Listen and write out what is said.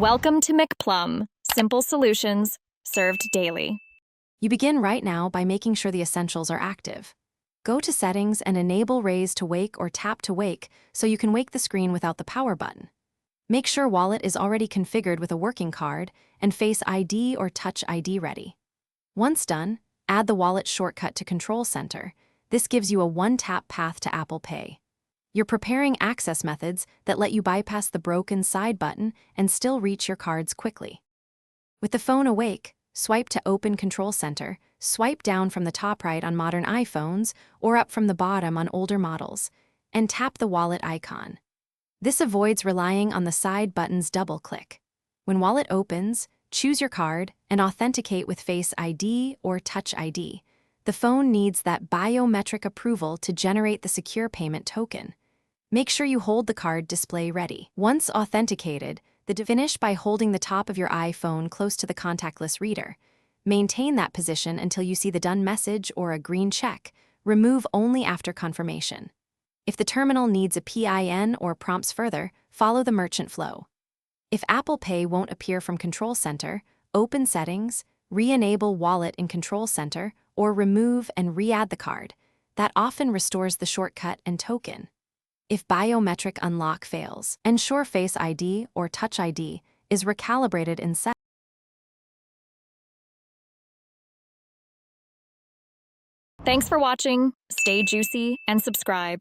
Welcome to McPlum, simple solutions served daily. You begin right now by making sure the essentials are active. Go to Settings and enable Raise to Wake or Tap to Wake so you can wake the screen without the power button. Make sure Wallet is already configured with a working card and Face ID or Touch ID ready. Once done, add the Wallet shortcut to Control Center. This gives you a one-tap path to Apple Pay. You're preparing access methods that let you bypass the broken side button and still reach your cards quickly. With the phone awake, swipe to open Control Center, swipe down from the top right on modern iPhones or up from the bottom on older models, and tap the Wallet icon. This avoids relying on the side button's double-click. When Wallet opens, choose your card and authenticate with Face ID or Touch ID. The phone needs that biometric approval to generate the secure payment token. Make sure you hold the card display ready. Once authenticated, finish by holding the top of your iPhone close to the contactless reader. Maintain that position until you see the done message or a green check. Remove only after confirmation. If the terminal needs a PIN or prompts further, follow the merchant flow. If Apple Pay won't appear from Control Center, open Settings, re-enable Wallet in Control Center, or remove and re-add the card. That often restores the shortcut and token. If biometric unlock fails, ensure Face ID or Touch ID is recalibrated in settings. Thanks for watching. Stay juicy and subscribe.